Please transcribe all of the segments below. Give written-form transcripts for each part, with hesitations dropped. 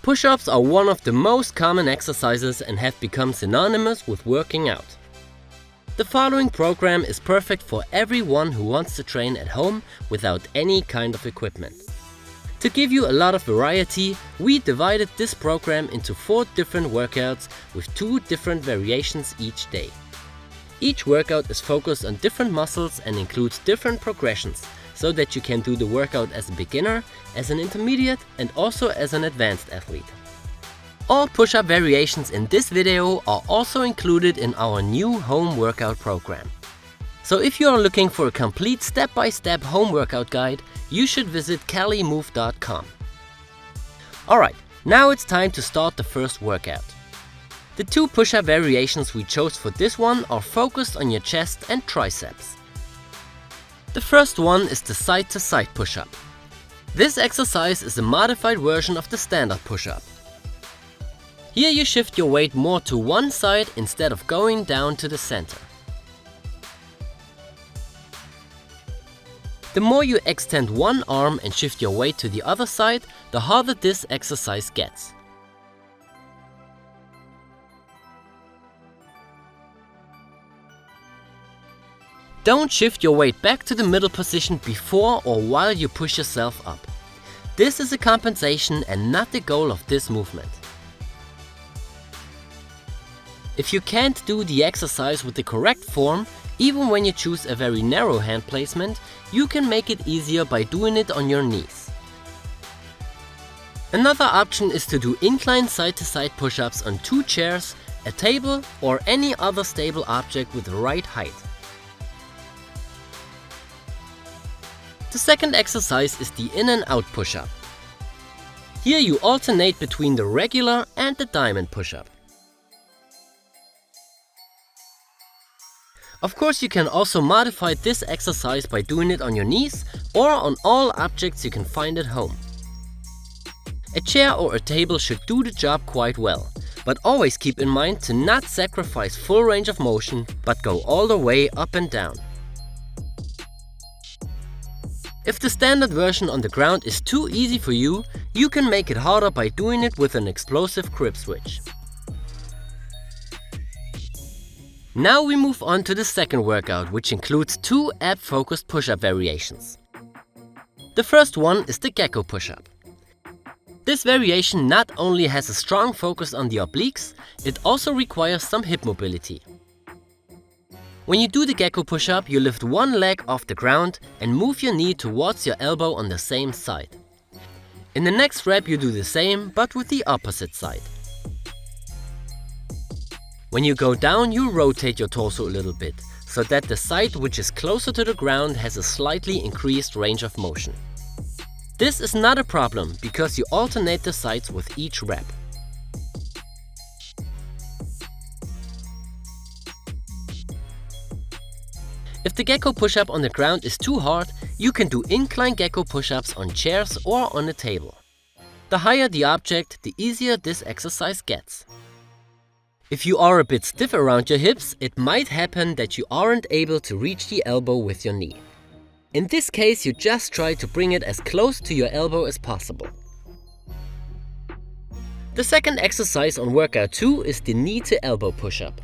Push-ups are one of the most common exercises and have become synonymous with working out. The following program is perfect for everyone who wants to train at home without any kind of equipment. To give you a lot of variety, we divided this program into 4 different workouts with 2 different variations each day. Each workout is focused on different muscles and includes different progressions, so that you can do the workout as a beginner, as an intermediate and also as an advanced athlete. All push-up variations in this video are also included in our new home workout program. So if you are looking for a complete step-by-step home workout guide, you should visit calimove.com. Alright, now it's time to start the first workout. The 2 push-up variations we chose for this one are focused on your chest and triceps. The first one is the side-to-side push-up. This exercise is a modified version of the standard push-up. Here you shift your weight more to one side instead of going down to the center. The more you extend one arm and shift your weight to the other side, the harder this exercise gets. Don't shift your weight back to the middle position before or while you push yourself up. This is a compensation and not the goal of this movement. If you can't do the exercise with the correct form, even when you choose a very narrow hand placement, you can make it easier by doing it on your knees. Another option is to do incline side-to-side push-ups on 2 chairs, a table or any other stable object with the right height. The second exercise is the in and out push-up. Here you alternate between the regular and the diamond push-up. Of course, you can also modify this exercise by doing it on your knees or on all objects you can find at home. A chair or a table should do the job quite well, but always keep in mind to not sacrifice full range of motion, but go all the way up and down. If the standard version on the ground is too easy for you, you can make it harder by doing it with an explosive grip switch. Now we move on to the second workout, which includes 2 ab-focused push-up variations. The first one is the gecko push-up. This variation not only has a strong focus on the obliques, it also requires some hip mobility. When you do the gecko push-up, you lift one leg off the ground and move your knee towards your elbow on the same side. In the next rep you do the same, but with the opposite side. When you go down, you rotate your torso a little bit, so that the side which is closer to the ground has a slightly increased range of motion. This is not a problem, because you alternate the sides with each rep. If the gecko push-up on the ground is too hard, you can do incline gecko push-ups on chairs or on a table. The higher the object, the easier this exercise gets. If you are a bit stiff around your hips, it might happen that you aren't able to reach the elbow with your knee. In this case, you just try to bring it as close to your elbow as possible. The second exercise on workout 2 is the knee to elbow push-up.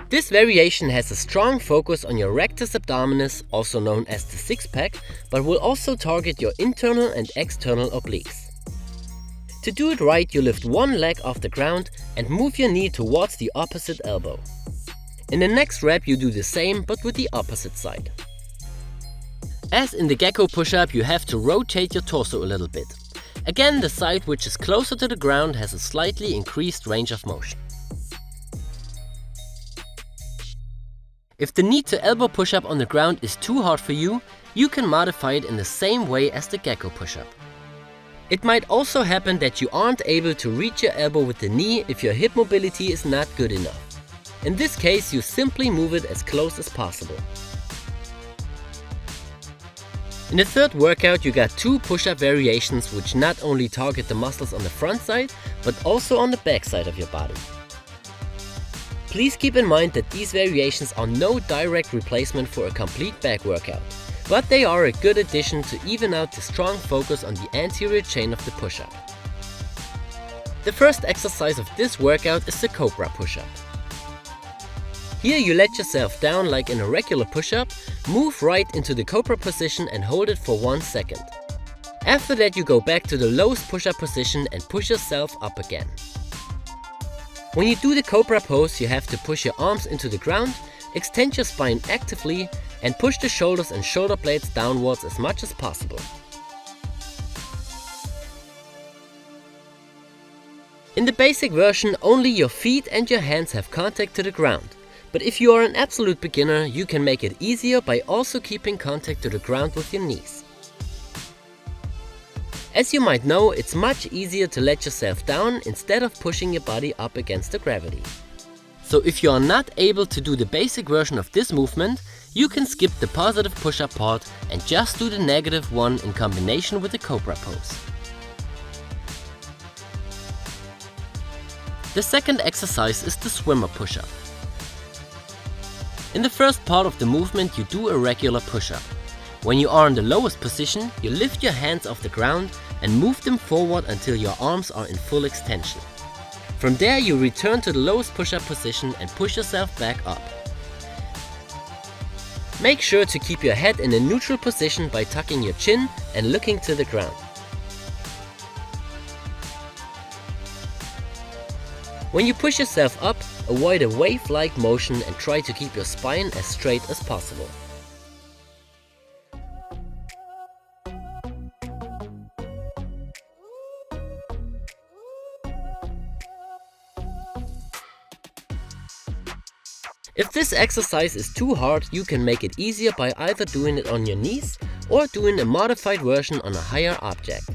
This variation has a strong focus on your rectus abdominis, also known as the six-pack, but will also target your internal and external obliques. To do it right, you lift one leg off the ground and move your knee towards the opposite elbow. In the next rep you do the same, but with the opposite side. As in the gecko push-up, you have to rotate your torso a little bit. Again, the side which is closer to the ground has a slightly increased range of motion. If the knee to elbow push-up on the ground is too hard for you, you can modify it in the same way as the gecko push-up. It might also happen that you aren't able to reach your elbow with the knee if your hip mobility is not good enough. In this case, you simply move it as close as possible. In the third workout, you got 2 push-up variations which not only target the muscles on the front side, but also on the back side of your body. Please keep in mind that these variations are no direct replacement for a complete back workout, but they are a good addition to even out the strong focus on the anterior chain of the push-up. The first exercise of this workout is the Cobra push-up. Here you let yourself down like in a regular push-up, move right into the Cobra position and hold it for 1 second. After that you go back to the lowest push-up position and push yourself up again. When you do the Cobra pose, you have to push your arms into the ground, extend your spine actively and push the shoulders and shoulder blades downwards as much as possible. In the basic version, only your feet and your hands have contact to the ground. But if you are an absolute beginner, you can make it easier by also keeping contact to the ground with your knees. As you might know, it's much easier to let yourself down instead of pushing your body up against the gravity. So if you are not able to do the basic version of this movement, you can skip the positive push-up part and just do the negative one in combination with the Cobra pose. The second exercise is the swimmer push-up. In the first part of the movement, you do a regular push-up. When you are in the lowest position, you lift your hands off the ground and move them forward until your arms are in full extension. From there you return to the lowest push-up position and push yourself back up. Make sure to keep your head in a neutral position by tucking your chin and looking to the ground. When you push yourself up, avoid a wave-like motion and try to keep your spine as straight as possible. If this exercise is too hard, you can make it easier by either doing it on your knees or doing a modified version on a higher object.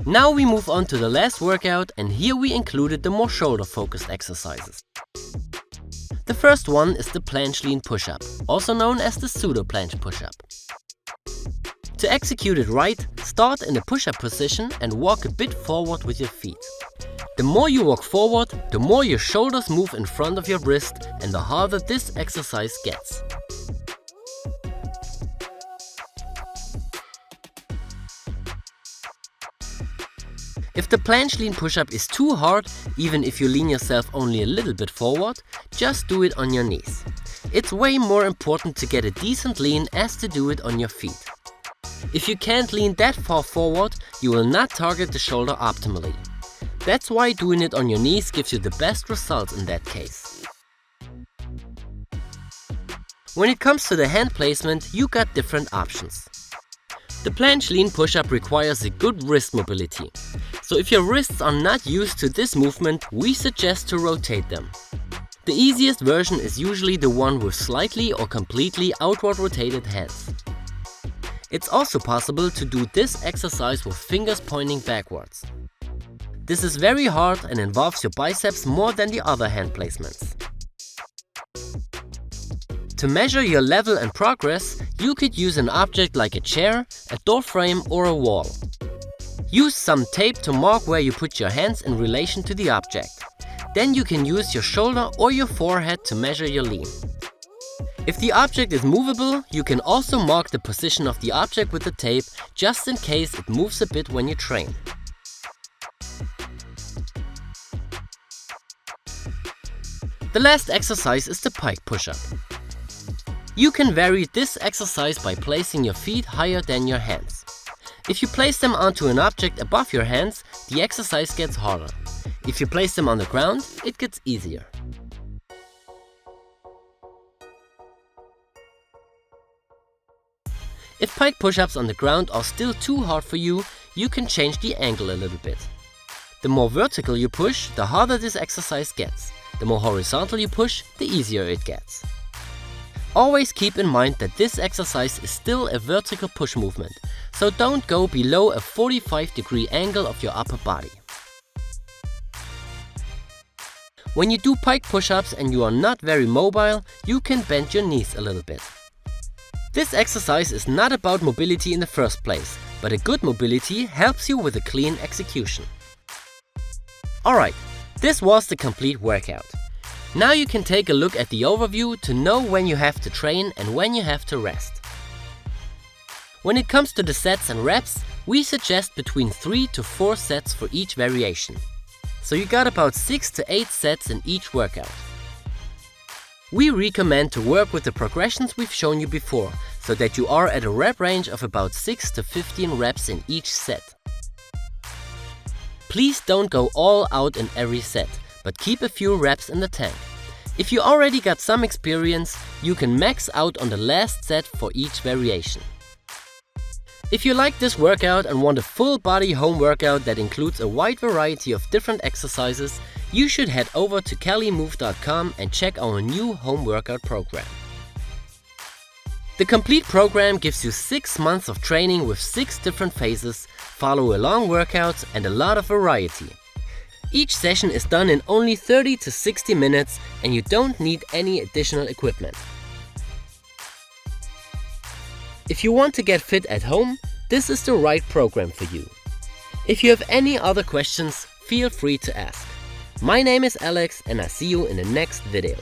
Now we move on to the last workout, and here we included the more shoulder-focused exercises. The first one is the planche lean push-up, also known as the pseudo-planche push-up. To execute it right, start in a push-up position and walk a bit forward with your feet. The more you walk forward, the more your shoulders move in front of your wrist and the harder this exercise gets. If the planche lean push-up is too hard, even if you lean yourself only a little bit forward, just do it on your knees. It's way more important to get a decent lean as to do it on your feet. If you can't lean that far forward, you will not target the shoulder optimally. That's why doing it on your knees gives you the best results in that case. When it comes to the hand placement, you got different options. The planche lean push-up requires a good wrist mobility. So if your wrists are not used to this movement, we suggest to rotate them. The easiest version is usually the one with slightly or completely outward rotated hands. It's also possible to do this exercise with fingers pointing backwards. This is very hard and involves your biceps more than the other hand placements. To measure your level and progress, you could use an object like a chair, a door frame or a wall. Use some tape to mark where you put your hands in relation to the object. Then you can use your shoulder or your forehead to measure your lean. If the object is movable, you can also mark the position of the object with the tape, just in case it moves a bit when you train. The last exercise is the pike push-up. You can vary this exercise by placing your feet higher than your hands. If you place them onto an object above your hands, the exercise gets harder. If you place them on the ground, it gets easier. If pike push-ups on the ground are still too hard for you, you can change the angle a little bit. The more vertical you push, the harder this exercise gets. The more horizontal you push, the easier it gets. Always keep in mind that this exercise is still a vertical push movement, so don't go below a 45-degree angle of your upper body. When you do pike push-ups and you are not very mobile, you can bend your knees a little bit. This exercise is not about mobility in the first place, but a good mobility helps you with a clean execution. Alright, this was the complete workout. Now you can take a look at the overview to know when you have to train and when you have to rest. When it comes to the sets and reps, we suggest between 3 to 4 sets for each variation. So you got about 6 to 8 sets in each workout. We recommend to work with the progressions we've shown you before, so that you are at a rep range of about 6 to 15 reps in each set. Please don't go all out in every set, but keep a few reps in the tank. If you already got some experience, you can max out on the last set for each variation. If you like this workout and want a full body home workout that includes a wide variety of different exercises, you should head over to calimove.com and check our new home workout program. The complete program gives you 6 months of training with 6 different phases, follow-along workouts and a lot of variety. Each session is done in only 30 to 60 minutes and you don't need any additional equipment. If you want to get fit at home, this is the right program for you. If you have any other questions, feel free to ask. My name is Alex and I see you in the next video.